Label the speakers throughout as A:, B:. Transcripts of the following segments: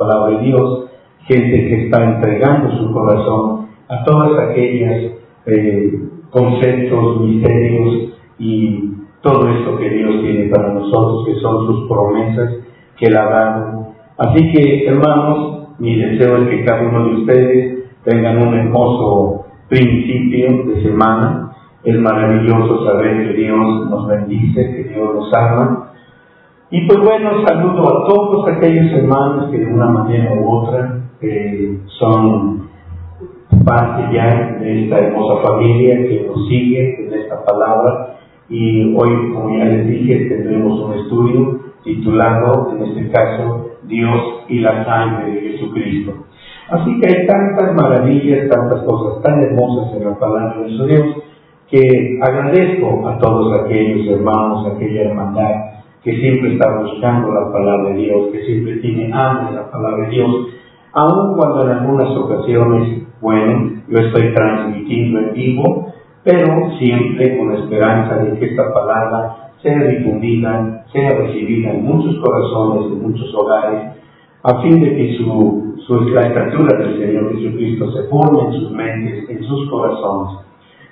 A: palabra de Dios, gente que está entregando su corazón a todas aquellas conceptos, misterios y todo esto que Dios tiene para nosotros, que son sus promesas que Él ha dado. Así que, hermanos, mi deseo es que cada uno de ustedes tengan un hermoso principio de semana. Es maravilloso saber que Dios nos bendice, que Dios nos ama. Y pues bueno, saludo a todos aquellos hermanos que de una manera u otra son parte ya de esta hermosa familia que nos sigue en esta palabra. Y hoy, como ya les dije, tendremos un estudio titulado, en este caso, Dios y la sangre de Jesucristo. Así que hay tantas maravillas, tantas cosas tan hermosas en la palabra de nuestro Dios, que agradezco a todos aquellos hermanos, aquella hermandad que siempre está buscando la palabra de Dios, que siempre tiene hambre de la palabra de Dios, aun cuando en algunas ocasiones, bueno, yo estoy transmitiendo en vivo, pero siempre con la esperanza de que esta palabra sea difundida, sea recibida en muchos corazones, en muchos hogares, a fin de que la estatura del Señor Jesucristo se forme en sus mentes, en sus corazones.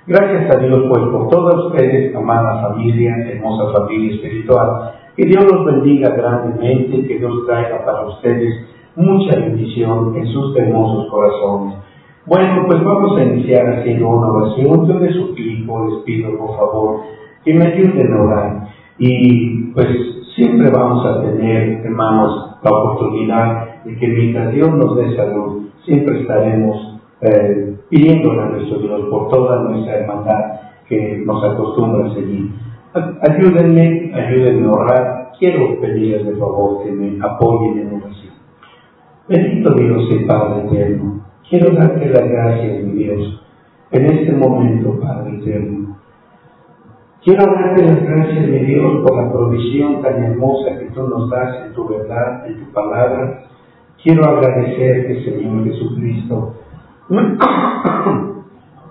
A: Gracias a Dios pues por todos ustedes, amada familia, hermosa familia espiritual. Que Dios los bendiga grandemente, que Dios traiga para ustedes mucha bendición en sus hermosos corazones. Bueno, pues vamos a iniciar haciendo una oración. Yo les suplico, les pido por favor que me ayuden a orar. Y pues siempre vamos a tener, hermanos, la oportunidad de que mientras Dios nos dé salud, siempre estaremos pidiéndole a nuestro Dios por toda nuestra hermandad que nos acostumbra a seguir. Ayúdenme a orar. Quiero pedirles de favor que me apoyen en oración. Bendito Dios y Padre eterno, quiero darte las gracias, mi Dios, en este momento, Padre eterno. Quiero darte las gracias, mi Dios, por la provisión tan hermosa que tú nos das en tu verdad, en tu palabra. Quiero agradecerte, Señor Jesucristo,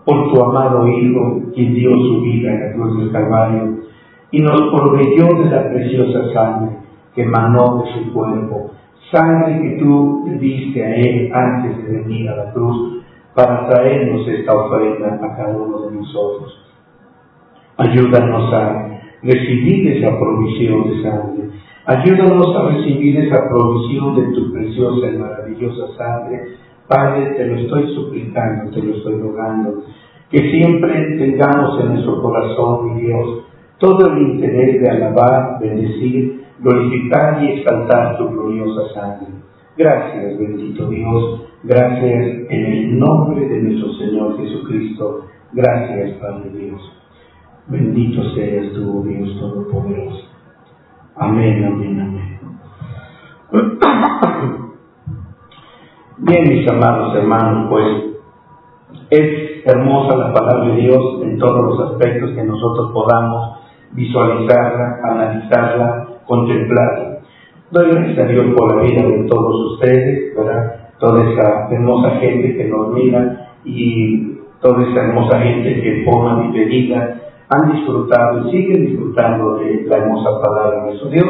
A: por tu amado Hijo, quien dio su vida en la cruz del Calvario y nos proveyó de la preciosa sangre que emanó de su cuerpo, sangre que tú diste a Él antes de venir a la cruz para traernos esta ofrenda a cada uno de nosotros. Ayúdanos a recibir esa provisión de sangre. Ayúdanos a recibir esa provisión de tu preciosa y maravillosa sangre. Padre, te lo estoy suplicando, te lo estoy rogando, que siempre tengamos en nuestro corazón, mi Dios, todo el interés de alabar, bendecir, glorificar y exaltar tu gloriosa sangre. Gracias, bendito Dios. Gracias en el nombre de nuestro Señor Jesucristo. Gracias, Padre Dios. Bendito seas tú, Dios Todopoderoso. Amén, amén, amén. Bien, mis amados hermanos, pues es hermosa la palabra de Dios en todos los aspectos que nosotros podamos visualizarla, analizarla, contemplarla. Doy gracias a Dios por la vida de todos ustedes, ¿verdad? Toda esa hermosa gente que nos mira y toda esa hermosa gente que en forma diferida han disfrutado y siguen disfrutando de la hermosa palabra de nuestro Dios,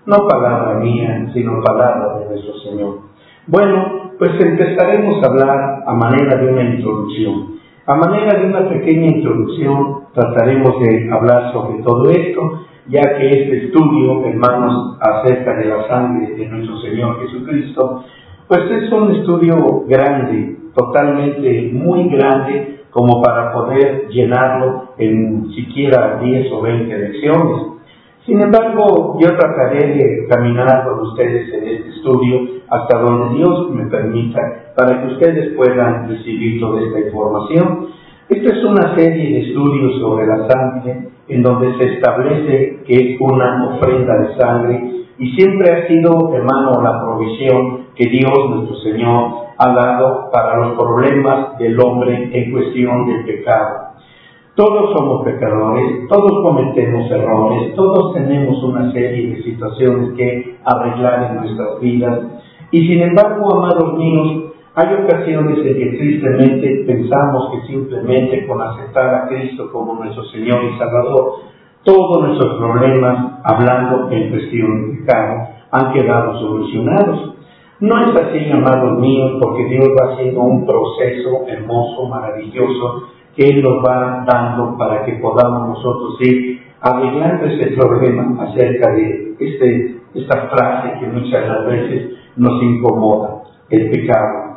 A: no palabra mía, sino palabra de nuestro Señor. Bueno, pues empezaremos a hablar a manera de una introducción. A manera de una pequeña introducción, trataremos de hablar sobre todo esto, ya que este estudio, hermanos, acerca de la sangre de nuestro Señor Jesucristo, pues es un estudio grande, totalmente muy grande, como para poder llenarlo en siquiera 10 o 20 lecciones. Sin embargo, yo trataré de caminar con ustedes en este estudio hasta donde Dios me permita, para que ustedes puedan recibir toda esta información. Esta es una serie de estudios sobre la sangre, en donde se establece que es una ofrenda de sangre, y siempre ha sido, hermano, la provisión que Dios, nuestro Señor, ha dado para los problemas del hombre en cuestión del pecado. Todos somos pecadores, todos cometemos errores, todos tenemos una serie de situaciones que arreglar en nuestras vidas. Y sin embargo, amados míos, hay ocasiones en que tristemente pensamos que simplemente con aceptar a Cristo como nuestro Señor y Salvador, todos nuestros problemas, hablando en cuestión de pecado, han quedado solucionados. No es así, amados míos, porque Dios va haciendo un proceso hermoso, maravilloso, que Él nos va dando para que podamos nosotros ir arreglando ese problema acerca de esta frase que muchas de las veces nos incomoda, el pecado.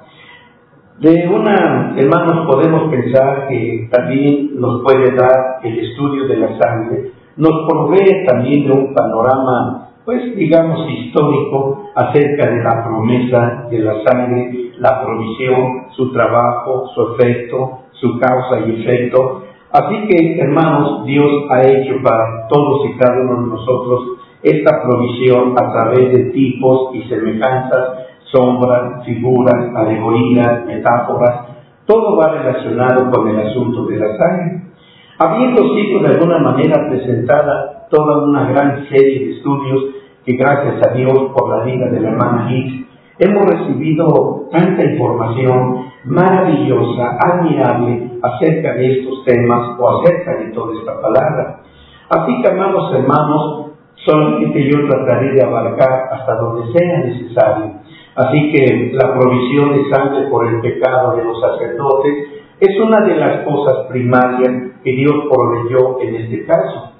A: Hermanos, podemos pensar que también nos puede dar el estudio de la sangre, nos provee también de un panorama, pues digamos, histórico acerca de la promesa de la sangre, la provisión, su trabajo, su efecto, su causa y efecto. Así que, hermanos, Dios ha hecho para todos y cada uno de nosotros esta provisión a través de tipos y semejanzas, sombras, figuras, alegorías, metáforas. Todo va relacionado con el asunto de la sangre. Habiendo sido de alguna manera presentada toda una gran serie de estudios que, gracias a Dios por la vida de la hermana Hicks, hemos recibido tanta información maravillosa, admirable acerca de estos temas o acerca de toda esta palabra. Así que, amados hermanos, solamente yo trataré de abarcar hasta donde sea necesario. Así que la provisión de sangre por el pecado de los sacerdotes es una de las cosas primarias que Dios proveyó en este caso.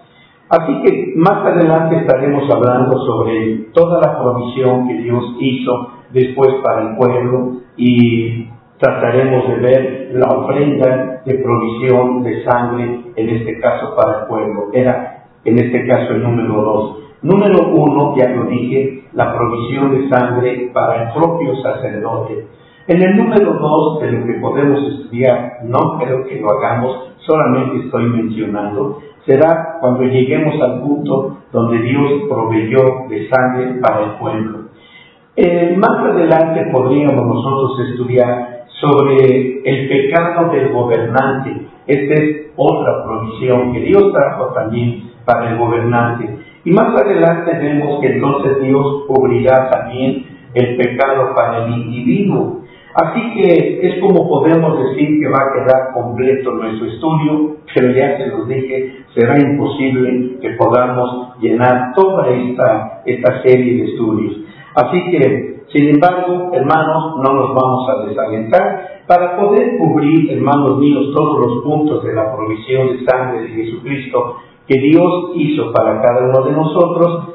A: Así que más adelante estaremos hablando sobre toda la provisión que Dios hizo después para el pueblo y trataremos de ver la ofrenda de provisión de sangre, en este caso para el pueblo. Era en este caso el número 2. Número 1, ya lo dije, la provisión de sangre para el propio sacerdote. En el número 2 de lo que podemos estudiar, no creo que lo hagamos, solamente estoy mencionando, será cuando lleguemos al punto donde Dios proveyó de sangre para el pueblo. Más adelante podríamos nosotros estudiar sobre el pecado del gobernante. Esta es otra provisión que Dios trajo también para el gobernante. Y más adelante vemos que entonces Dios cubrirá también el pecado para el individuo. Así que es como podemos decir que va a quedar completo nuestro estudio, pero ya se los dije, será imposible que podamos llenar toda esta serie de estudios. Así que, sin embargo, hermanos, no nos vamos a desalentar. Para poder cubrir, hermanos míos, todos los puntos de la provisión de sangre de Jesucristo que Dios hizo para cada uno de nosotros,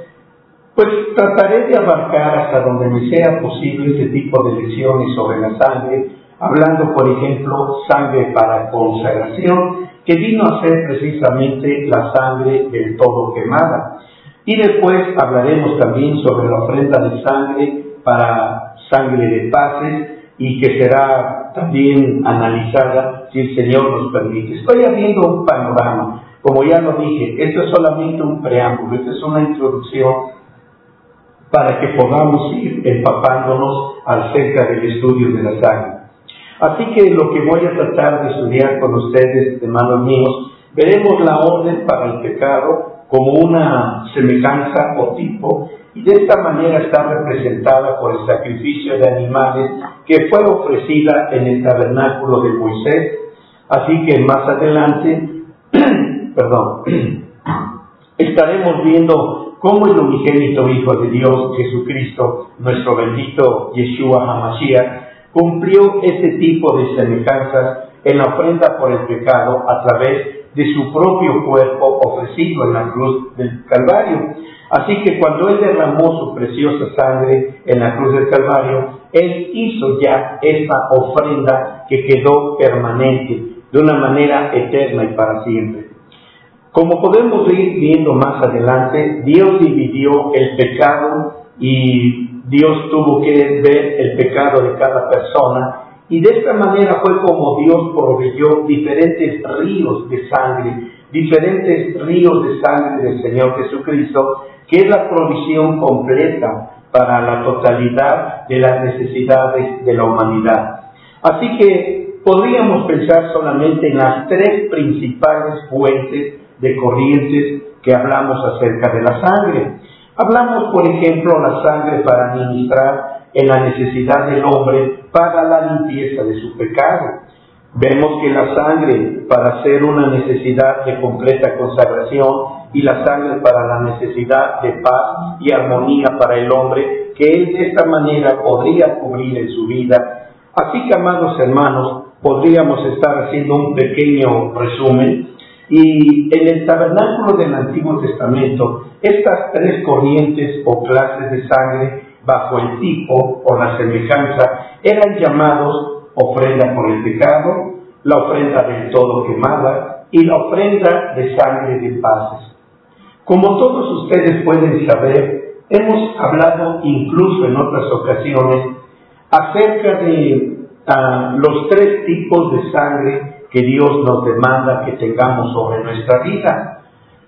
A: pues trataré de abarcar hasta donde me sea posible este tipo de lecciones sobre la sangre, hablando, por ejemplo, sangre para consagración, que vino a ser precisamente la sangre del todo quemada. Y después hablaremos también sobre la ofrenda de sangre para sangre de paces, y que será también analizada si el Señor nos permite. Estoy abriendo un panorama. Como ya lo dije, esto es solamente un preámbulo, esto es una introducción para que podamos ir empapándonos acerca del estudio de la sangre. Así que lo que voy a tratar de estudiar con ustedes, hermanos míos, veremos la orden para el pecado como una semejanza o tipo, y de esta manera está representada por el sacrificio de animales que fue ofrecida en el tabernáculo de Moisés. Así que más adelante, estaremos viendo cómo el unigénito Hijo de Dios, Jesucristo, nuestro bendito Yeshua HaMashiach, cumplió ese tipo de semejanzas en la ofrenda por el pecado a través de su propio cuerpo ofrecido en la cruz del Calvario. Así que cuando Él derramó su preciosa sangre en la cruz del Calvario, Él hizo ya esa ofrenda que quedó permanente, de una manera eterna y para siempre. Como podemos ir viendo más adelante, Dios dividió el pecado y Dios tuvo que ver el pecado de cada persona, y de esta manera fue como Dios proveyó diferentes ríos de sangre del Señor Jesucristo, que es la provisión completa para la totalidad de las necesidades de la humanidad. Así que podríamos pensar solamente en las tres principales fuentes de corrientes que hablamos acerca de la sangre. Hablamos, por ejemplo, la sangre para ministrar en la necesidad del hombre para la limpieza de su pecado. Vemos que la sangre para hacer una necesidad de completa consagración y la sangre para la necesidad de paz y armonía para el hombre, que él de esta manera podría cubrir en su vida. Así que, amados hermanos, podríamos estar haciendo un pequeño resumen. Y en el tabernáculo del Antiguo Testamento, estas tres corrientes o clases de sangre, bajo el tipo o la semejanza, eran llamados ofrenda por el pecado, la ofrenda del todo quemada y la ofrenda de sangre de paces. Como todos ustedes pueden saber, hemos hablado incluso en otras ocasiones acerca de los tres tipos de sangre que Dios nos demanda que tengamos sobre nuestra vida.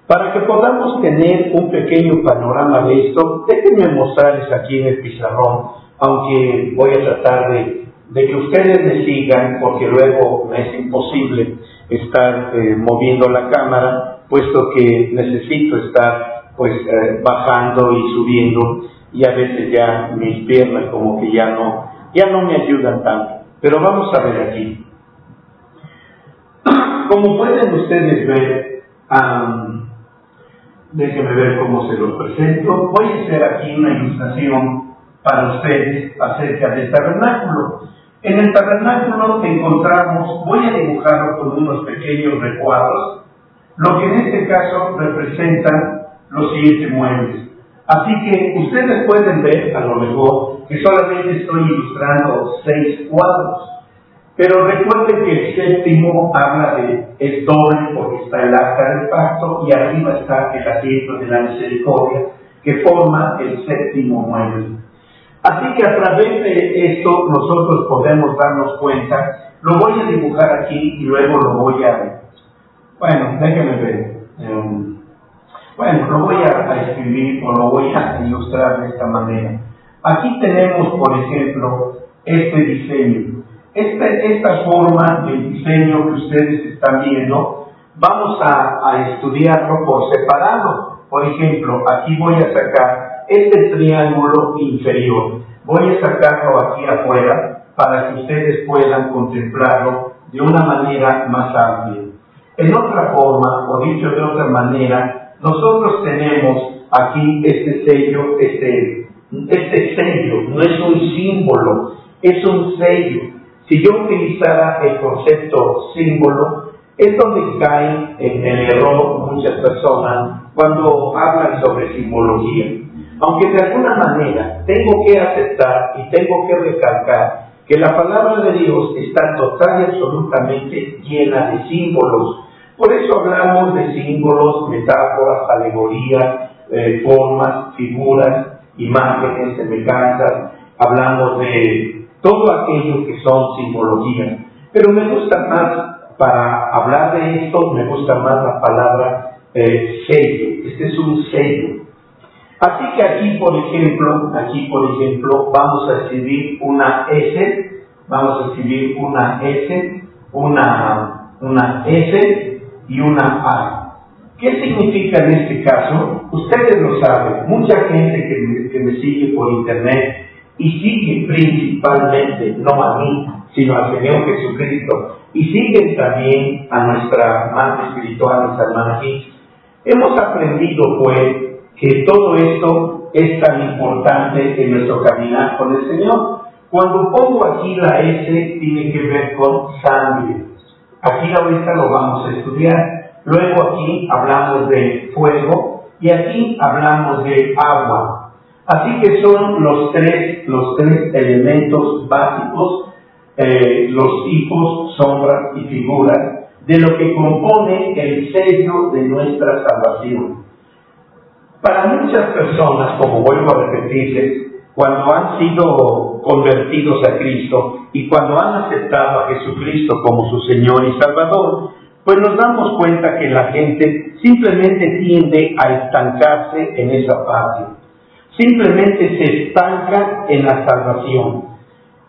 A: Para que podamos tener un pequeño panorama de esto, déjenme mostrarles aquí en el pizarrón, aunque voy a tratar de que ustedes me sigan, porque luego me es imposible estar moviendo la cámara, puesto que necesito estar bajando y subiendo, y a veces ya mis piernas como que ya no me ayudan tanto. Pero vamos a ver aquí. Como pueden ustedes ver, déjenme ver cómo se los presento. Voy a hacer aquí una ilustración para ustedes acerca del tabernáculo. En el tabernáculo encontramos, voy a dibujarlo con unos pequeños recuadros, lo que en este caso representan los siguientes muebles. Así que ustedes pueden ver, a lo mejor, que solamente estoy ilustrando 6 cuadros. Pero recuerden que el séptimo es doble porque está el arca del pacto y arriba está el asiento de la misericordia que forma el séptimo mueble. Así que a través de esto nosotros podemos darnos cuenta. Lo voy a dibujar aquí y luego lo voy a... déjenme ver. Lo voy a escribir o lo voy a ilustrar de esta manera. Aquí tenemos, por ejemplo, este diseño. Esta forma del diseño que ustedes están viendo, vamos a estudiarlo por separado. Por ejemplo, aquí voy a sacar este triángulo inferior. Voy a sacarlo aquí afuera para que ustedes puedan contemplarlo de una manera más amplia. En otra forma, o dicho de otra manera, nosotros tenemos aquí este sello, este sello no es un símbolo, es un sello. Si yo utilizara el concepto símbolo, es donde caen en el error muchas personas cuando hablan sobre simbología. Aunque de alguna manera tengo que aceptar y tengo que recalcar que la palabra de Dios está total y absolutamente llena de símbolos. Por eso hablamos de símbolos, metáforas, alegorías, formas, figuras, imágenes, semejanzas. Hablamos de todo aquello que son simbologías. Pero me gusta más, para hablar de esto, me gusta más la palabra sello. Este es un sello. Así que aquí, por ejemplo, vamos a escribir una S, una S y una A. ¿Qué significa en este caso? Ustedes lo saben. Mucha gente que me sigue por internet y sigue principalmente, no a mí, sino al Señor Jesucristo, y siguen también a nuestra madre espiritual, nuestra hermana Gis. Hemos aprendido, pues, que todo esto es tan importante en nuestro caminar con el Señor. Cuando pongo aquí la S, tiene que ver con sangre. Aquí ahorita lo vamos a estudiar. Luego aquí hablamos de fuego y aquí hablamos de agua. Así que son los tres elementos básicos, los tipos, sombras y figuras de lo que compone el sello de nuestra salvación. Para muchas personas, como vuelvo a repetirles, cuando han sido convertidos a Cristo y cuando han aceptado a Jesucristo como su Señor y Salvador, pues nos damos cuenta que la gente simplemente tiende a estancarse en esa parte. Simplemente se estanca en la salvación.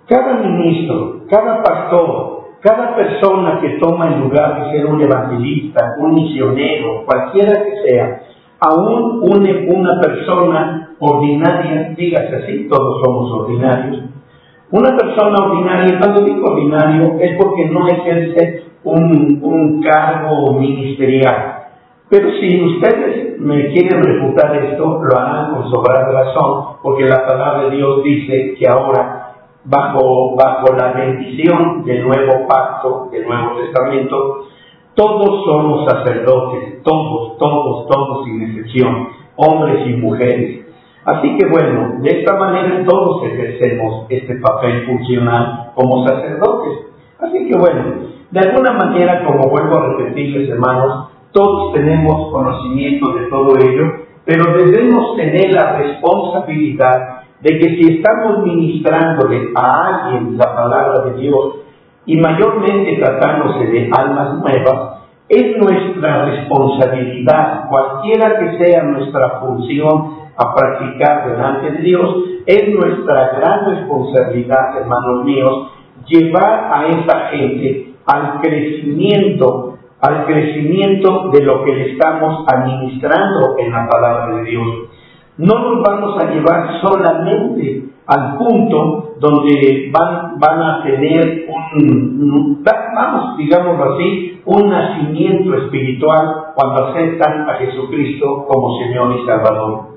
A: Cada ministro, cada pastor, cada persona que toma el lugar de ser un evangelista, un misionero, cualquiera que sea, aún una persona ordinaria, dígase así, todos somos ordinarios. Una persona ordinaria, cuando digo ordinario, es porque no ejerce un cargo ministerial. Pero si ustedes me quieren refutar esto, lo harán con sobrada razón, porque la palabra de Dios dice que ahora, bajo la bendición del nuevo pacto, del Nuevo Testamento, todos somos sacerdotes, todos sin excepción, hombres y mujeres. Así que bueno, de esta manera todos ejercemos este papel funcional como sacerdotes. Así que bueno, de alguna manera, como vuelvo a repetirles, hermanos, todos tenemos conocimiento de todo ello, pero debemos tener la responsabilidad de que si estamos ministrándole a alguien la palabra de Dios, y mayormente tratándose de almas nuevas, es nuestra responsabilidad, cualquiera que sea nuestra función a practicar delante de Dios, es nuestra gran responsabilidad, hermanos míos, llevar a esa gente al crecimiento de lo que le estamos administrando en la palabra de Dios. No nos vamos a llevar solamente al punto donde van a tener digámoslo así, un nacimiento espiritual cuando aceptan a Jesucristo como Señor y Salvador.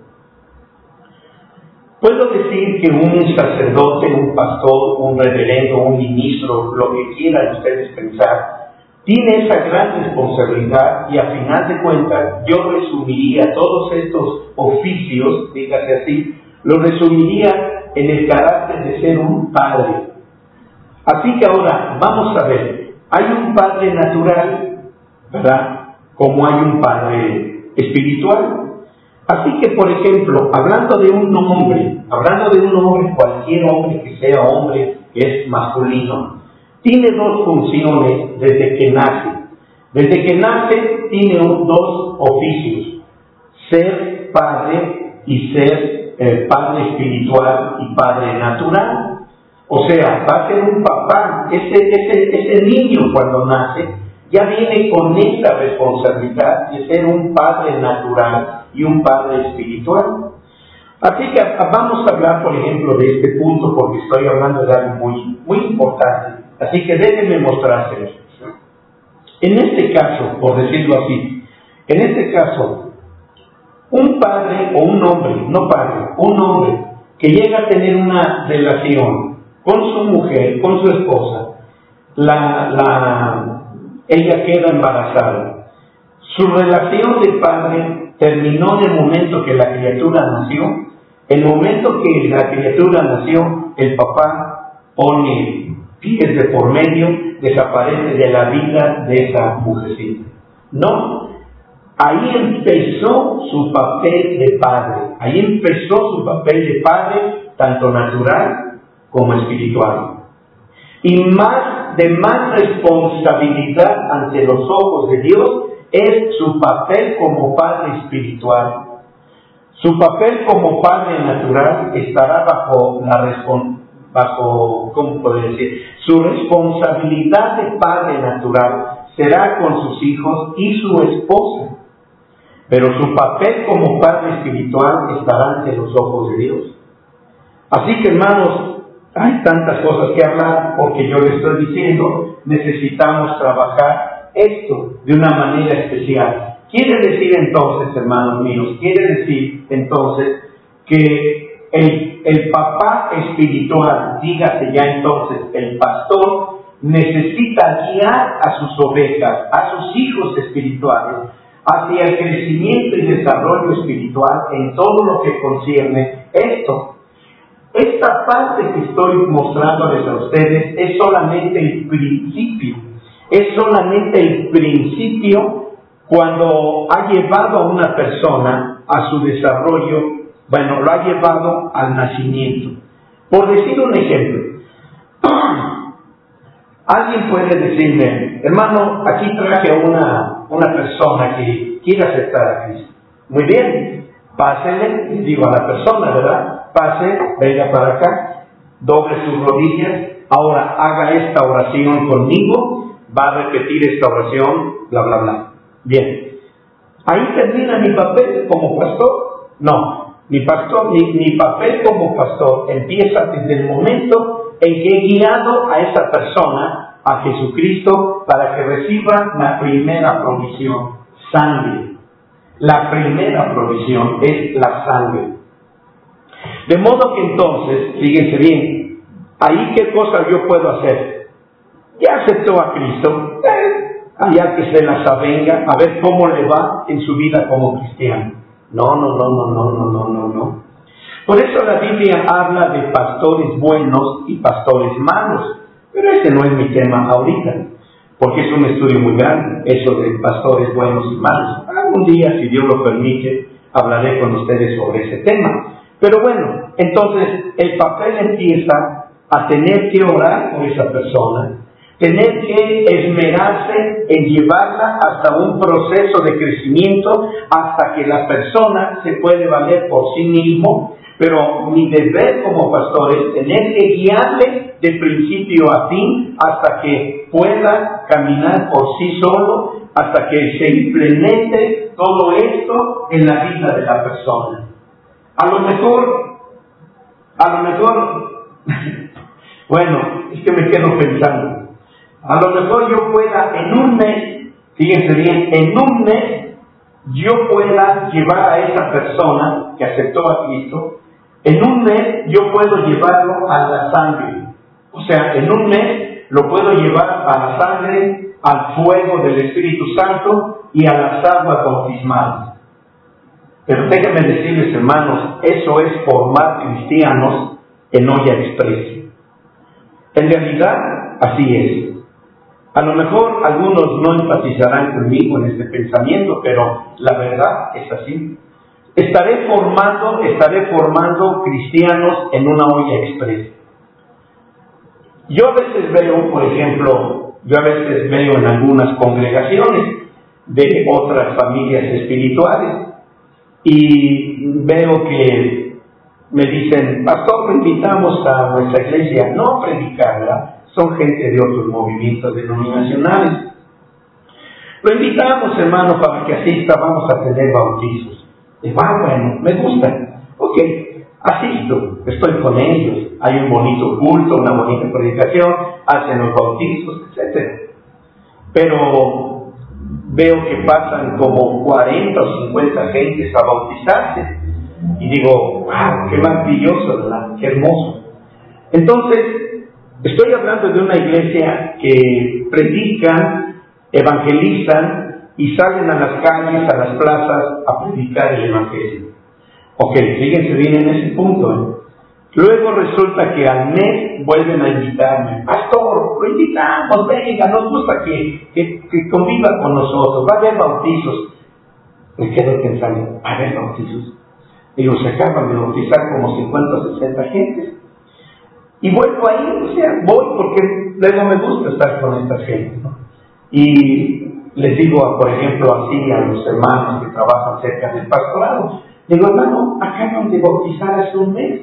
A: Puedo decir que un sacerdote, un pastor, un reverendo, un ministro, lo que quieran ustedes pensar, tiene esa gran responsabilidad, y a final de cuentas yo resumiría todos estos oficios, dígase así, lo resumiría en el carácter de ser un padre. Así que ahora vamos a ver, hay un padre natural, ¿verdad? Como hay un padre espiritual. Así que, por ejemplo, hablando de un hombre, cualquier hombre que sea hombre, que es masculino, tiene dos funciones desde que nace. Desde que nace tiene dos oficios: ser padre y ser padre espiritual y padre natural. O sea, va a ser un papá. Ese niño cuando nace ya viene con esta responsabilidad de ser un padre natural y un padre espiritual. Así que vamos a hablar, por ejemplo, de este punto, porque estoy hablando de algo muy importante. Así que déjenme mostrárselos. En este caso, por decirlo así, un padre o un hombre, no padre, un hombre que llega a tener una relación con su mujer, con su esposa, ella queda embarazada. Su relación de padre terminó en el momento que la criatura nació. En el momento que la criatura nació, el papá pone pies de por medio, desaparece de la vida de esa mujercita. No, ahí empezó su papel de padre, tanto natural como espiritual. Y de más responsabilidad ante los ojos de Dios es su papel como padre espiritual. Su papel como padre natural estará su responsabilidad de padre natural será con sus hijos y su esposa. Pero su papel como padre espiritual estará ante los ojos de Dios. Así que, hermanos, hay tantas cosas que hablar, porque yo les estoy diciendo, necesitamos trabajar esto de una manera especial. Quiere decir entonces, hermanos míos, que el papá espiritual, dígase ya entonces el pastor, necesita guiar a sus ovejas, a sus hijos espirituales, hacia el crecimiento y desarrollo espiritual en todo lo que concierne esto. Esta parte que estoy mostrándoles a ustedes es solamente el principio, cuando ha llevado a una persona a su desarrollo, lo ha llevado al nacimiento. Por decir un ejemplo, alguien puede decirme: hermano, aquí traje a una persona que quiere aceptar a Cristo. Muy bien, pásele, les digo a la persona, ¿verdad? Pase, venga para acá, doble sus rodillas, ahora haga esta oración conmigo, va a repetir esta oración, bla, bla, bla. Bien, ¿ahí termina mi papel como pastor? No, mi papel como pastor empieza desde el momento en que he guiado a esa persona a Jesucristo para que reciba la primera provisión, sangre. La primera provisión es la sangre. De modo que entonces, fíjense bien, ahí qué cosa yo puedo hacer. Ya aceptó a Cristo, allá que se las avenga, a ver cómo le va en su vida como cristiano. No. Por eso la Biblia habla de pastores buenos y pastores malos, pero ese no es mi tema ahorita, porque es un estudio muy grande, eso de pastores buenos y malos. Algún día, si Dios lo permite, hablaré con ustedes sobre ese tema. Pero bueno, entonces el papel empieza a tener que orar por esa persona, tener que esmerarse en llevarla hasta un proceso de crecimiento, hasta que la persona se puede valer por sí mismo. Pero mi deber como pastor es tener que guiarle de principio a fin hasta que pueda caminar por sí solo, hasta que se implemente todo esto en la vida de la persona. A lo mejor, bueno, es que me quedo pensando, a lo mejor yo pueda en un mes, fíjense bien, en un mes yo pueda llevar a esa persona que aceptó a Cristo, en un mes yo puedo llevarlo a la sangre. O sea, en un mes lo puedo llevar a la sangre, al fuego del Espíritu Santo y a las aguas bautismales. Pero déjenme decirles, hermanos, eso es formar cristianos en olla express. En realidad, así es. A lo mejor algunos no empatizarán conmigo en este pensamiento, pero la verdad es así. Estaré formando cristianos en una olla express. Yo a veces veo, por ejemplo, en algunas congregaciones de otras familias espirituales y veo que me dicen, pastor, lo invitamos a nuestra iglesia, no a predicarla, son gente de otros movimientos denominacionales. Lo invitamos, hermano, para que asista, vamos a tener bautizos. Digo, bueno, me gusta. Ok, asisto, estoy con ellos, hay un bonito culto, una bonita predicación, hacen los bautizos, etc. Pero veo que pasan como 40 o 50 gentes a bautizarse. Y digo, wow, qué maravilloso, ¿verdad? Qué hermoso. Entonces, estoy hablando de una iglesia que predican, evangelizan y salen a las calles, a las plazas a predicar el evangelio. Ok, fíjense bien en ese punto. Luego resulta que al mes vuelven a invitarme. Pastor, lo invitamos, venga, nos gusta que conviva con nosotros, va a haber bautizos. Me quedo pensando, ¿va a haber bautizos? Digo, se acaban de bautizar como 50 o 60 gentes. Y vuelvo ahí, o sea, voy porque luego me gusta estar con esta gente, ¿no? Y les digo, por ejemplo, así a los hermanos que trabajan cerca del pastorado, digo, hermano, acaban de bautizar hace un mes.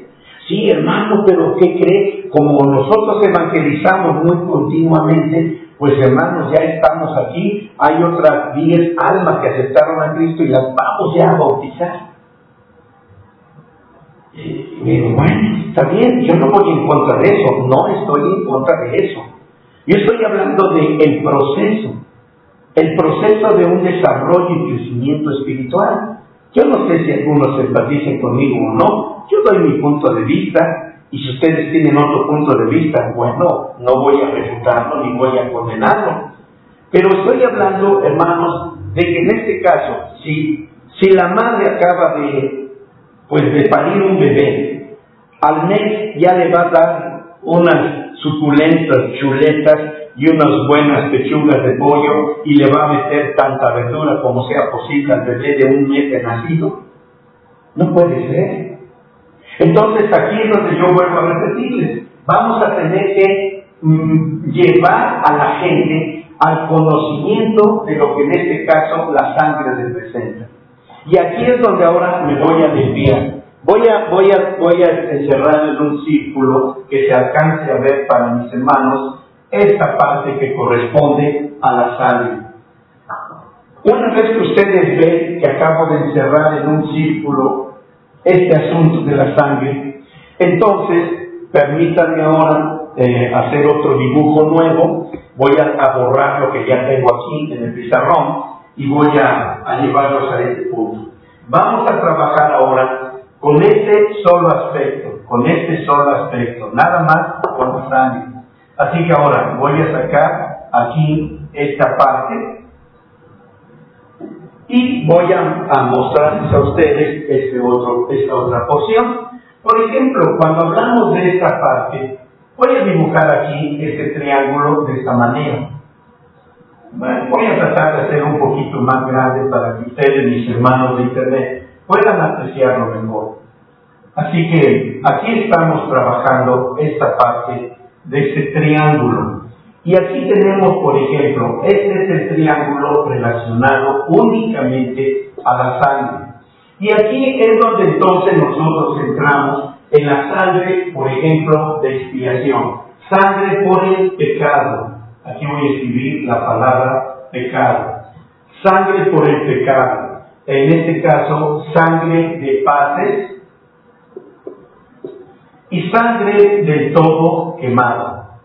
A: Sí, hermano, pero ¿qué cree? Como nosotros evangelizamos muy continuamente, pues hermanos, ya estamos aquí, hay otras 10 almas que aceptaron a Cristo y las vamos ya a bautizar. Y digo, bueno, está bien, yo no voy en contra de eso, no estoy en contra de eso. Yo estoy hablando del proceso. El proceso de un desarrollo y crecimiento espiritual. Yo no sé si algunos empaticen conmigo o no, yo doy mi punto de vista, y si ustedes tienen otro punto de vista, bueno, no voy a refutarlo ni voy a condenarlo. Pero estoy hablando, hermanos, de que en este caso, si la madre acaba de parir un bebé, al mes ya le va a dar unas suculentas chuletas y unas buenas pechugas de pollo y le va a meter tanta verdura como sea posible al bebé de un mes de nacido. No puede ser. Entonces aquí es donde yo vuelvo a repetirles, vamos a tener que llevar a la gente al conocimiento de lo que en este caso la sangre representa. Y aquí es donde ahora me voy a desviar. Voy a encerrar en un círculo que se alcance a ver para mis hermanos esta parte que corresponde a la sangre. Una vez que ustedes ven que acabo de encerrar en un círculo este asunto de la sangre, entonces permítanme ahora hacer otro dibujo nuevo. Voy a borrar lo que ya tengo aquí en el pizarrón y voy a llevarlos a este punto. Vamos a trabajar ahora con este solo aspecto, nada más con la sangre. Así que ahora voy a sacar aquí esta parte y voy a mostrarles a ustedes esta otra porción. Por ejemplo, cuando hablamos de esta parte, voy a dibujar aquí este triángulo de esta manera. Bueno, voy a tratar de hacer un poquito más grande para que ustedes, mis hermanos de internet, puedan apreciarlo mejor. Así que aquí estamos trabajando esta parte de este triángulo. Y aquí tenemos, por ejemplo, este es el triángulo relacionado únicamente a la sangre. Y aquí es donde entonces nosotros entramos en la sangre, por ejemplo, de expiación. Sangre por el pecado. Aquí voy a escribir la palabra pecado. Sangre por el pecado. En este caso, sangre de paces y sangre del todo quemada.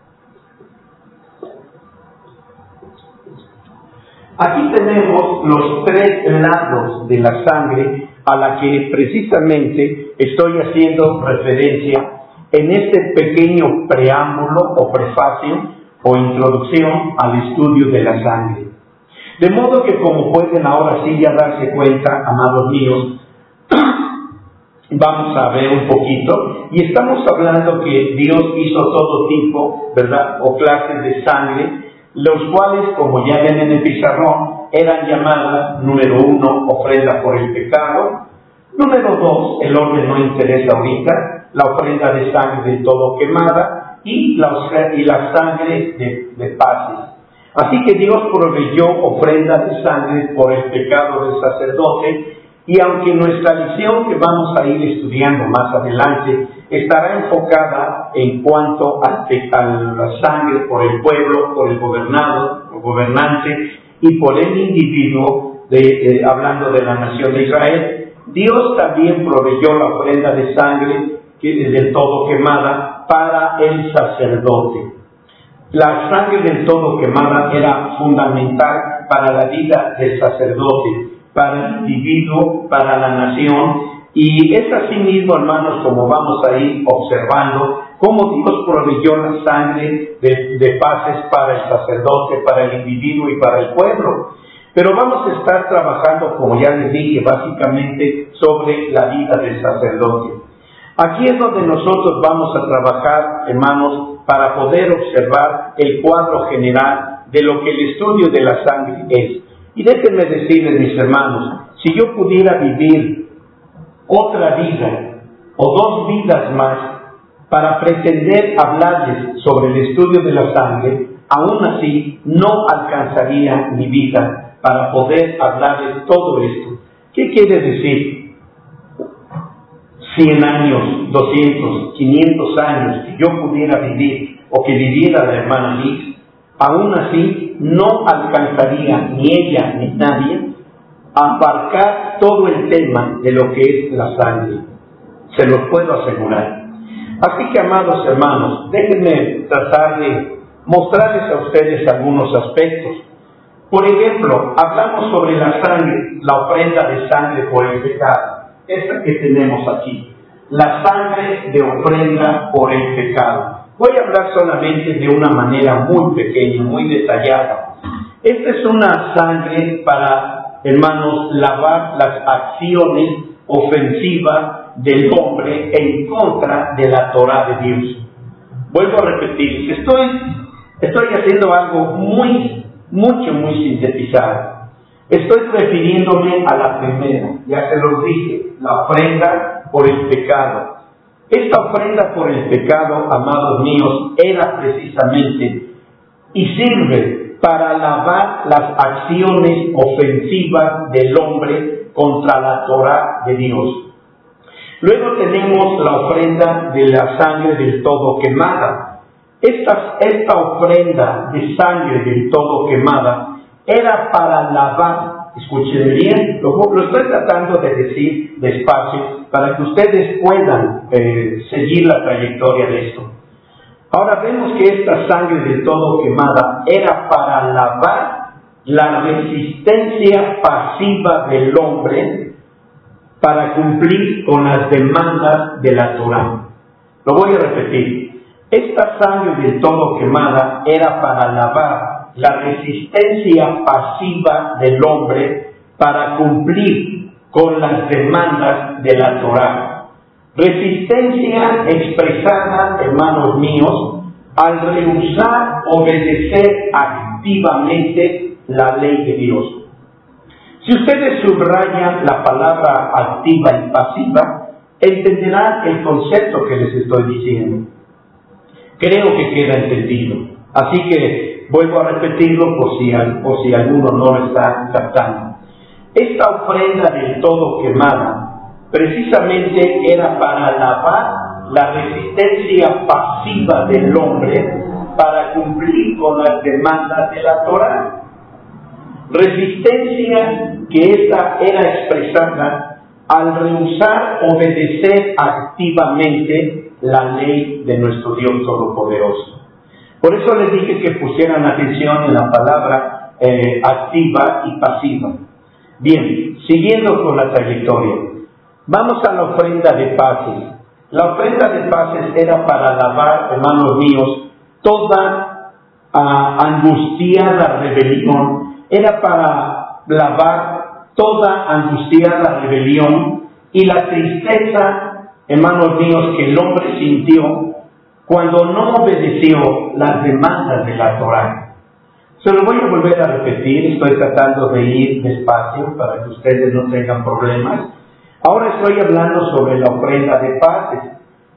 A: Aquí tenemos los tres lados de la sangre a la que precisamente estoy haciendo referencia en este pequeño preámbulo o prefacio o introducción al estudio de la sangre. De modo que, como pueden ahora sí ya darse cuenta, amados míos, vamos a ver un poquito, y estamos hablando que Dios hizo todo tipo, ¿verdad?, o clases de sangre, los cuales, como ya ven en el pizarrón, eran llamadas, número 1, ofrenda por el pecado, número 2, el orden no interesa ahorita, la ofrenda de sangre del todo quemada, y la sangre de paces. Así que Dios proveyó ofrenda de sangre por el pecado del sacerdote, y aunque nuestra lección que vamos a ir estudiando más adelante estará enfocada en cuanto a la sangre por el pueblo, por el gobernado, o gobernante, y por el individuo, hablando de la nación de Israel, Dios también proveyó la ofrenda de sangre del todo quemada para el sacerdote. La sangre del todo quemada era fundamental para la vida del sacerdote, para el individuo, para la nación, y es así mismo, hermanos, como vamos a ir observando cómo Dios proveyó la sangre de paces para el sacerdote, para el individuo y para el pueblo. Pero vamos a estar trabajando, como ya les dije, básicamente sobre la vida del sacerdote. Aquí es donde nosotros vamos a trabajar, hermanos, para poder observar el cuadro general de lo que el estudio de la sangre es. Y déjenme decirles, mis hermanos, si yo pudiera vivir otra vida o dos vidas más para pretender hablarles sobre el estudio de la sangre, aún así no alcanzaría mi vida para poder hablarles todo esto. ¿Qué quiere decir? 100 años, 200, 500 años que yo pudiera vivir o que viviera la hermana Liz, aún así no alcanzaría ni ella ni nadie a abarcar todo el tema de lo que es la sangre. Se los puedo asegurar. Así que, amados hermanos, déjenme tratar de mostrarles a ustedes algunos aspectos. Por ejemplo, hablamos sobre la sangre, la ofrenda de sangre por el pecado. Esta que tenemos aquí, la sangre de ofrenda por el pecado. Voy a hablar solamente de una manera muy pequeña, muy detallada. Esta es una sangre para, hermanos, lavar las acciones ofensivas del hombre en contra de la Torah de Dios. Vuelvo a repetir, estoy haciendo algo muy sintetizado. Estoy refiriéndome a la primera, ya se los dije, la ofrenda por el pecado. Esta ofrenda por el pecado, amados míos, era precisamente y sirve para lavar las acciones ofensivas del hombre contra la Torah de Dios. Luego tenemos la ofrenda de la sangre del todo quemada. Esta ofrenda de sangre del todo quemada era para lavar, escuchen bien, lo estoy tratando de decir despacio para que ustedes puedan seguir la trayectoria de esto. Ahora vemos que esta sangre del todo quemada era para lavar la resistencia pasiva del hombre para cumplir con las demandas de la Torá. Lo voy a repetir. Esta sangre del todo quemada era para lavar la resistencia pasiva del hombre para cumplir con las demandas de la Torá. Resistencia expresada, hermanos míos, al rehusar obedecer activamente la ley de Dios. Si ustedes subrayan la palabra activa y pasiva, entenderán el concepto que les estoy diciendo. Creo que queda entendido. Así que vuelvo a repetirlo por si alguno no lo está captando. Esta ofrenda del todo quemada precisamente era para lavar la resistencia pasiva del hombre para cumplir con las demandas de la Torá. Resistencia que esta era expresada al rehusar obedecer activamente la ley de nuestro Dios Todopoderoso. Por eso les dije que pusieran atención en la palabra activa y pasiva. Bien, siguiendo con la trayectoria, vamos a la ofrenda de paces. La ofrenda de paces era para lavar, hermanos míos, toda angustiada rebelión, era para lavar toda angustiada rebelión y la tristeza, hermanos míos, que el hombre sintió cuando no obedeció las demandas de la Torá. Se lo voy a volver a repetir, estoy tratando de ir despacio para que ustedes no tengan problemas. Ahora estoy hablando sobre la ofrenda de paces.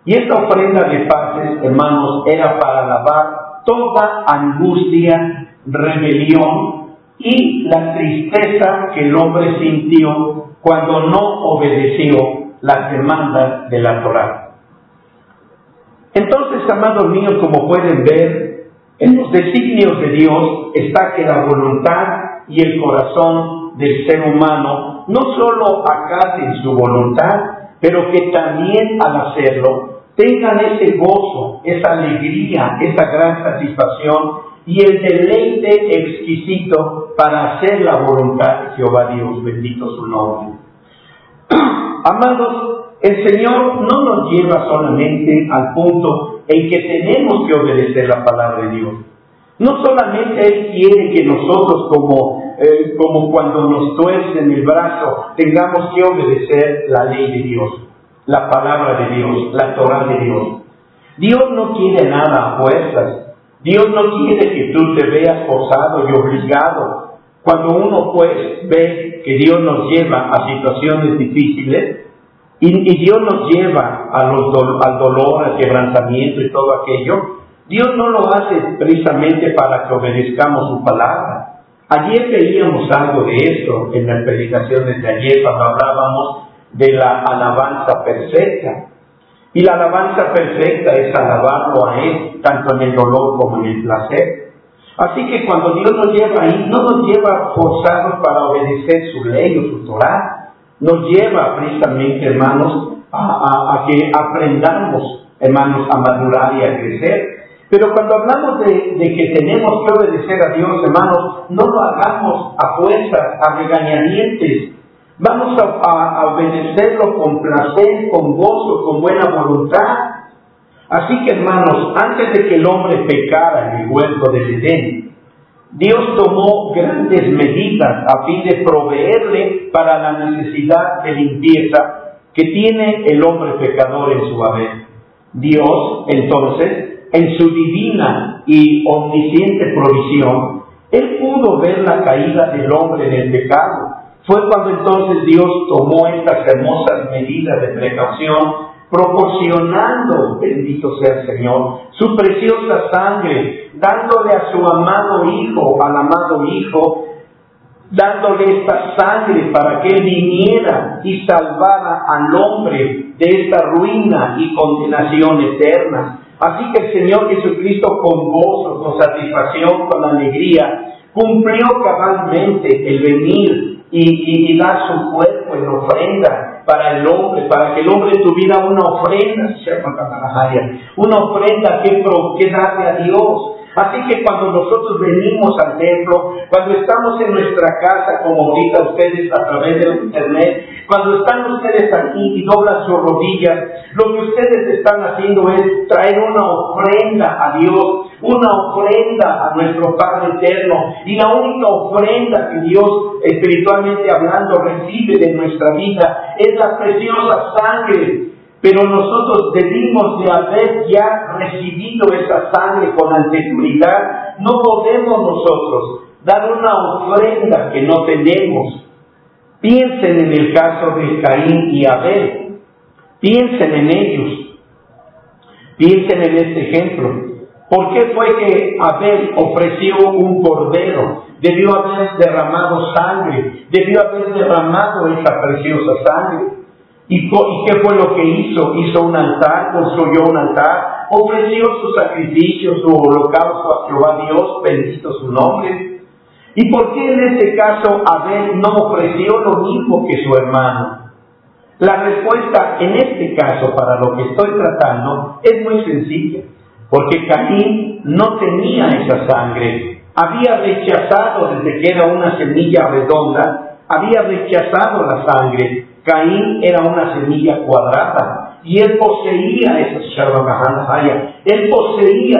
A: Y esta ofrenda de paces, hermanos, era para lavar toda angustia, rebelión y la tristeza que el hombre sintió cuando no obedeció las demandas de la Torá. Entonces, amados míos, como pueden ver, en los designios de Dios está que la voluntad y el corazón del ser humano no solo acaten su voluntad, pero que también al hacerlo tengan ese gozo, esa alegría, esa gran satisfacción y el deleite exquisito para hacer la voluntad de Jehová Dios, bendito su nombre. Amados, el Señor no nos lleva solamente al punto en que tenemos que obedecer la palabra de Dios. No solamente Él quiere que nosotros, como cuando nos tuercen el brazo, tengamos que obedecer la ley de Dios, la palabra de Dios, la Torá de Dios. Dios no quiere nada a fuerzas. Dios no quiere que tú te veas forzado y obligado. Cuando uno pues ve que Dios nos lleva a situaciones difíciles, y Dios nos lleva al dolor, al quebrantamiento y todo aquello, Dios no lo hace precisamente para que obedezcamos su palabra. Ayer veíamos algo de esto en las predicaciones de ayer cuando hablábamos de la alabanza perfecta. Y la alabanza perfecta es alabarlo a Él, tanto en el dolor como en el placer. Así que cuando Dios nos lleva ahí, no nos lleva forzados para obedecer su ley o su Torá. Nos lleva precisamente, hermanos, a que aprendamos, hermanos, a madurar y a crecer. Pero cuando hablamos de que tenemos que obedecer a Dios, hermanos, no lo hagamos a fuerzas, a regañadientes. Vamos a obedecerlo con placer, con gozo, con buena voluntad. Así que, hermanos, antes de que el hombre pecara en el huerto del Edén, Dios tomó grandes medidas a fin de proveerle para la necesidad de limpieza que tiene el hombre pecador en su haber. Dios, entonces, en su divina y omnisciente provisión, Él pudo ver la caída del hombre en el pecado. Fue cuando entonces Dios tomó estas hermosas medidas de precaución, proporcionando, bendito sea el Señor, su preciosa sangre, dándole a su amado Hijo, al amado Hijo, dándole esta sangre para que Él viniera y salvara al hombre de esta ruina y condenación eterna. Así que el Señor Jesucristo, con gozo, con satisfacción, con alegría, cumplió cabalmente el venir y dar su cuerpo en ofrenda para el hombre, para que el hombre tuviera una ofrenda, una ofrenda que darle a Dios. Así que cuando nosotros venimos al templo, cuando estamos en nuestra casa, como ahorita ustedes a través del internet, cuando están ustedes aquí y doblan sus rodillas, lo que ustedes están haciendo es traer una ofrenda a Dios, una ofrenda a nuestro Padre Eterno. Y la única ofrenda que Dios, espiritualmente hablando, recibe de nuestra vida es la preciosa sangre. Pero nosotros debimos de haber ya recibido esa sangre con anterioridad. No podemos nosotros dar una ofrenda que no tenemos. Piensen en el caso de Caín y Abel. Piensen en ellos. Piensen en este ejemplo. ¿Por qué fue que Abel ofreció un cordero? Debió haber derramado sangre. Debió haber derramado esa preciosa sangre. ¿Y qué fue lo que hizo? Hizo un altar, construyó un altar, ofreció su sacrificio, su holocausto a Jehová Dios, bendito su nombre. ¿Y por qué en este caso Abel no ofreció lo mismo que su hermano? La respuesta en este caso, para lo que estoy tratando, es muy sencilla. Porque Caín no tenía esa sangre. Había rechazado, desde que era una semilla redonda, había rechazado la sangre. Caín era una semilla cuadrada y él poseía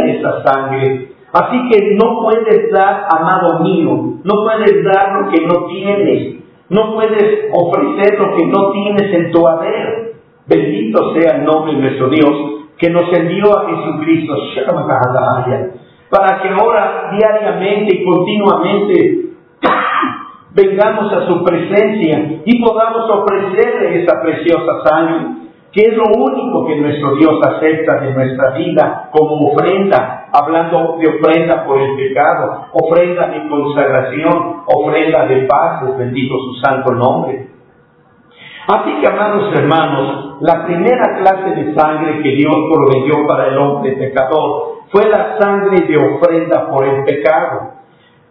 A: esa sangre. Así que no puedes dar, amado mío, no puedes dar lo que no tienes, no puedes ofrecer lo que no tienes en tu haber. Bendito sea el nombre de nuestro Dios, que nos envió a Jesucristo para que ahora diariamente y continuamente vengamos a su presencia y podamos ofrecerle esa preciosa sangre, que es lo único que nuestro Dios acepta de nuestra vida como ofrenda, hablando de ofrenda por el pecado, ofrenda de consagración, ofrenda de paz, bendito su santo nombre. Así que, amados hermanos, la primera clase de sangre que Dios proveyó para el hombre pecador fue la sangre de ofrenda por el pecado.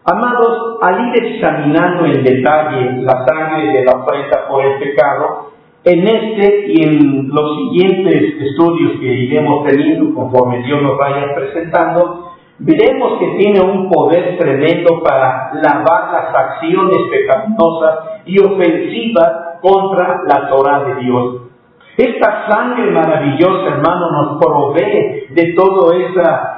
A: Amados, al ir examinando en detalle la sangre de la ofrenda por el pecado, en este y en los siguientes estudios que iremos teniendo conforme Dios nos vaya presentando, veremos que tiene un poder tremendo para lavar las acciones pecaminosas y ofensivas contra la Torah de Dios. Esta sangre maravillosa, hermano, nos provee de toda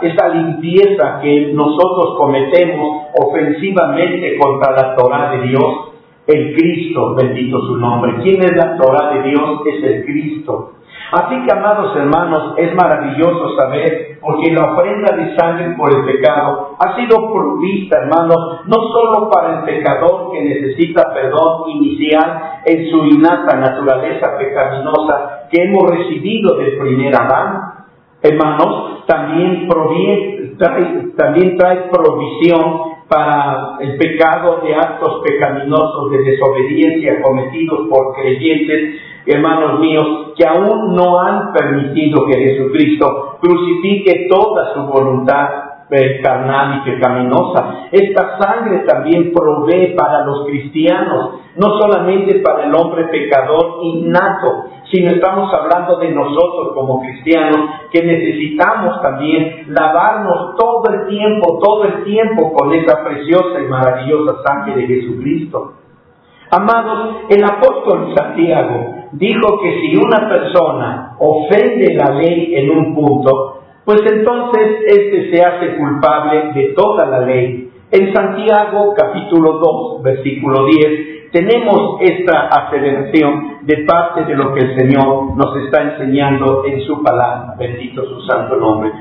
A: esa limpieza que nosotros cometemos ofensivamente contra la Torah de Dios. El Cristo, bendito su nombre. ¿Quién es la Torah de Dios? Es el Cristo. Así que, amados hermanos, es maravilloso saber, porque la ofrenda de sangre por el pecado ha sido provista, hermanos, no solo para el pecador que necesita perdón inicial en su innata naturaleza pecaminosa que hemos recibido del primer Adán. Hermanos, también trae provisión para el pecado de actos pecaminosos de desobediencia cometidos por creyentes, hermanos míos, que aún no han permitido que Jesucristo crucifique toda su voluntad carnal y pecaminosa. Esta sangre también provee para los cristianos, no solamente para el hombre pecador innato, sino estamos hablando de nosotros como cristianos, que necesitamos también lavarnos todo el tiempo con esa preciosa y maravillosa sangre de Jesucristo. Amados, el apóstol Santiago dijo que si una persona ofende la ley en un punto, pues entonces éste se hace culpable de toda la ley. En Santiago capítulo 2, versículo 10, tenemos esta aseveración de parte de lo que el Señor nos está enseñando en su palabra. Bendito su santo nombre.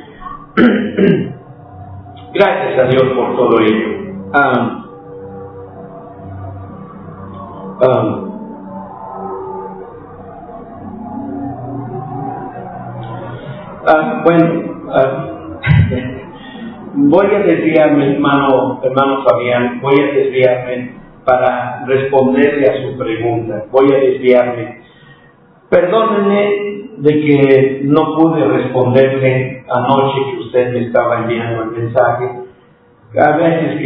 A: Gracias a Dios por todo ello. Voy a desviarme, hermano Fabián, voy a desviarme para responderle a su pregunta. Voy a desviarme. Perdónenme de que no pude responderle anoche que usted me estaba enviando el mensaje. A veces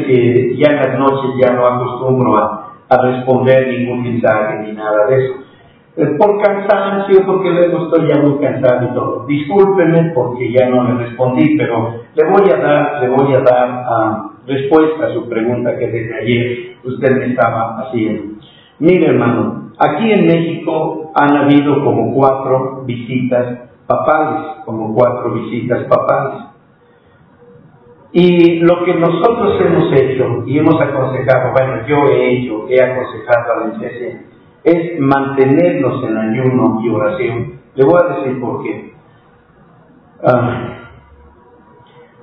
A: que ya en las noches ya no acostumbro a responder ningún mensaje ni nada de eso. por cansancio, porque luego estoy ya muy cansado y todo. Discúlpeme porque ya no le respondí, pero le voy a dar respuesta a su pregunta que desde ayer usted me estaba haciendo. Mire, hermano, aquí en México han habido como 4 visitas papales, Y lo que nosotros hemos hecho y hemos aconsejado, bueno, yo he aconsejado a la iglesia, es mantenernos en ayuno y oración. Le voy a decir por qué.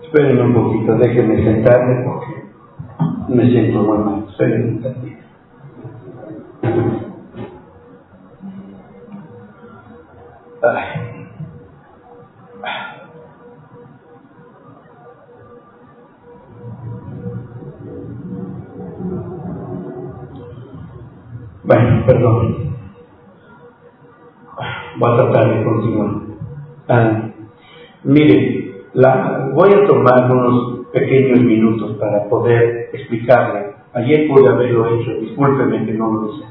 A: Espérenme un poquito, déjenme sentarme porque me siento muy mal. Espérenme un tantito. Bueno, perdón. Voy a tratar de continuar. Miren, voy a tomar unos pequeños minutos para poder explicarle. Ayer pude haberlo hecho, discúlpeme que no lo hice.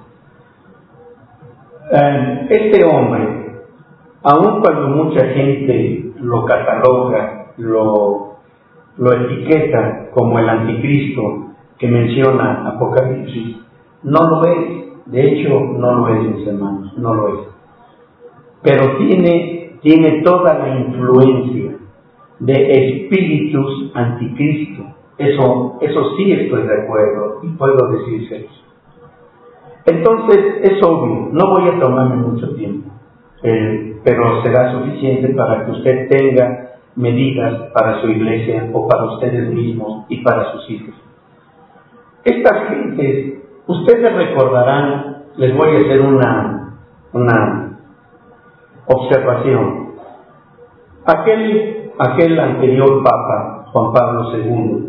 A: Este hombre, aun cuando mucha gente lo cataloga, lo etiqueta como el anticristo que menciona Apocalipsis, no lo es. De hecho, no lo es, mis hermanos, no lo es. Pero tiene toda la influencia de espíritus anticristo. Eso sí estoy de acuerdo y puedo decírselos. Entonces, es obvio, no voy a tomarme mucho tiempo, pero será suficiente para que usted tenga medidas para su iglesia o para ustedes mismos y para sus hijos. Estas gentes, ustedes recordarán, les voy a hacer una observación. Aquel anterior Papa, Juan Pablo II,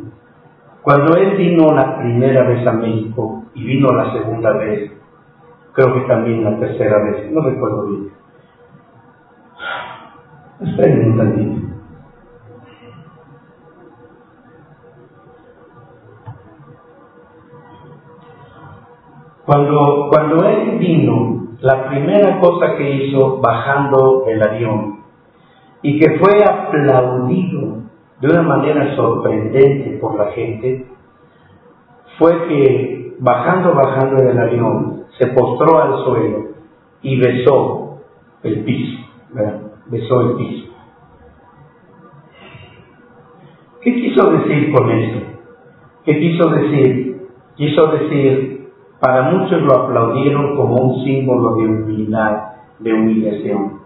A: cuando él vino la primera vez a México y vino la segunda vez, creo que también la tercera vez, no recuerdo bien. Esperen un tantito. Cuando él vino, la primera cosa que hizo bajando el avión, y que fue aplaudido de una manera sorprendente por la gente, fue que bajando del avión, se postró al suelo y besó el piso, ¿verdad? Besó el piso. ¿Qué quiso decir con esto? ¿Qué quiso decir? Quiso decir, para muchos lo aplaudieron como un símbolo de humildad, de humillación.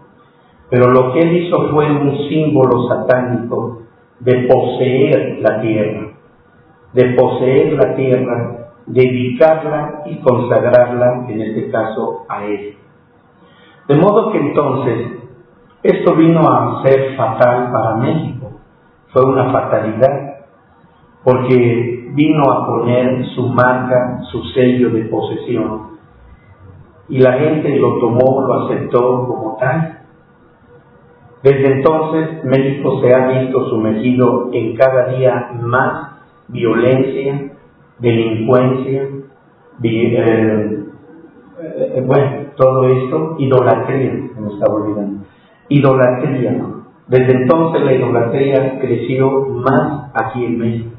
A: Pero lo que él hizo fue un símbolo satánico de poseer la tierra, dedicarla y consagrarla, en este caso, a él. De modo que entonces, esto vino a ser fatal para México. Fue una fatalidad, porque vino a poner su marca, su sello de posesión, y la gente lo tomó, lo aceptó como tal. Desde entonces, México se ha visto sumergido en cada día más violencia, delincuencia, todo esto, idolatría, se me estaba olvidando. Idolatría, ¿no? Desde entonces la idolatría creció más aquí en México.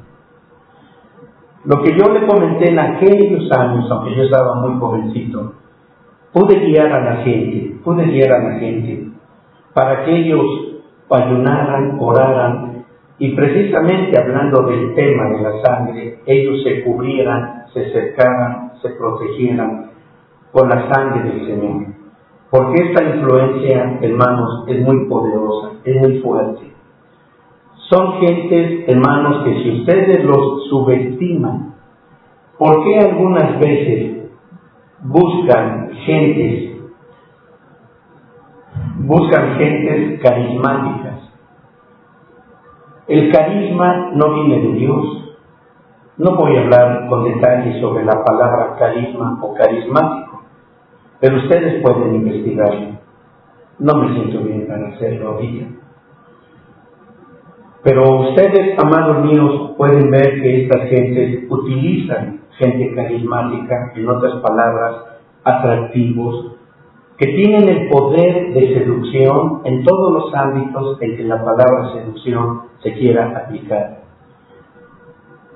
A: Lo que yo le comenté en aquellos años, aunque yo estaba muy jovencito, pude guiar a la gente para que ellos ayunaran, oraran, y precisamente hablando del tema de la sangre, ellos se cubrieran, se cercaran, se protegieran con la sangre del Señor. Porque esta influencia, hermanos, es muy poderosa, es muy fuerte. Son gentes, hermanos, que si ustedes los subestiman, ¿por qué algunas veces buscan gentes carismáticas? El carisma no viene de Dios. No voy a hablar con detalles sobre la palabra carisma o carismático, pero ustedes pueden investigarlo. No me siento bien para hacerlo ahorita. Pero ustedes, amados míos, pueden ver que estas gentes utilizan gente carismática, en otras palabras, atractivos, que tienen el poder de seducción en todos los ámbitos en que la palabra seducción se quiera aplicar.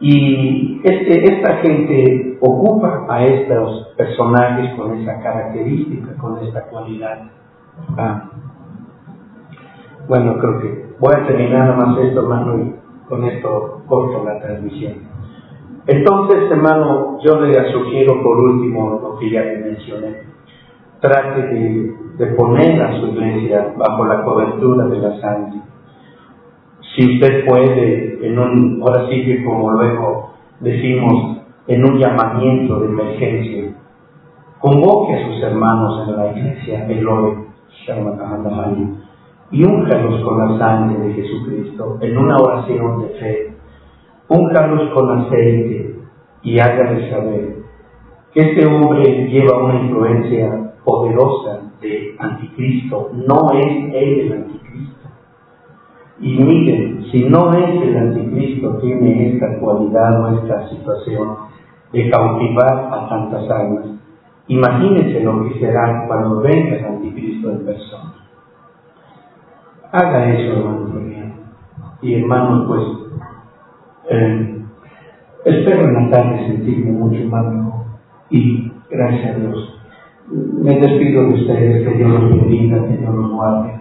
A: Y esta gente ocupa a estos personajes con esa característica, con esta cualidad. Bueno, creo que voy a terminar nada más esto, hermano, y con esto corto la transmisión. Entonces, hermano, yo le sugiero por último lo que ya le mencioné. Trate de poner a su iglesia bajo la cobertura de la sangre. Si usted puede, ahora sí que como luego decimos, en un llamamiento de emergencia, convoque a sus hermanos en la iglesia, Eloi, y únjalos con la sangre de Jesucristo en una oración de fe. Únjalos con aceite y hágales saber que este hombre lleva una influencia poderosa de anticristo, no es él el anticristo. Y miren, si no es el anticristo, tiene esta cualidad o esta situación de cautivar a tantas almas, imagínense lo que será cuando venga el anticristo en persona. Haga eso, hermano Fabián. Y hermanos, pues espero en la tarde sentirme mucho más mejor, y gracias a Dios me despido de ustedes. Que Dios los bendiga, que Dios los guarde.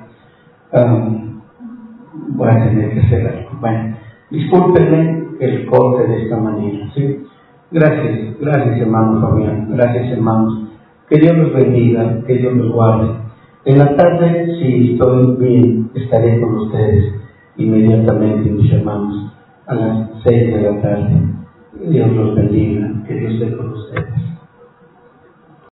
A: Voy a tener que hacer algo. Bueno, discúlpenme el corte de esta manera, ¿sí? Gracias hermano Fabián, gracias hermanos. Que Dios los bendiga, que Dios los guarde. En la tarde, si estoy bien, estaré con ustedes inmediatamente, mis hermanos, a las 6 de la tarde. Que Dios los bendiga, que Dios esté con ustedes.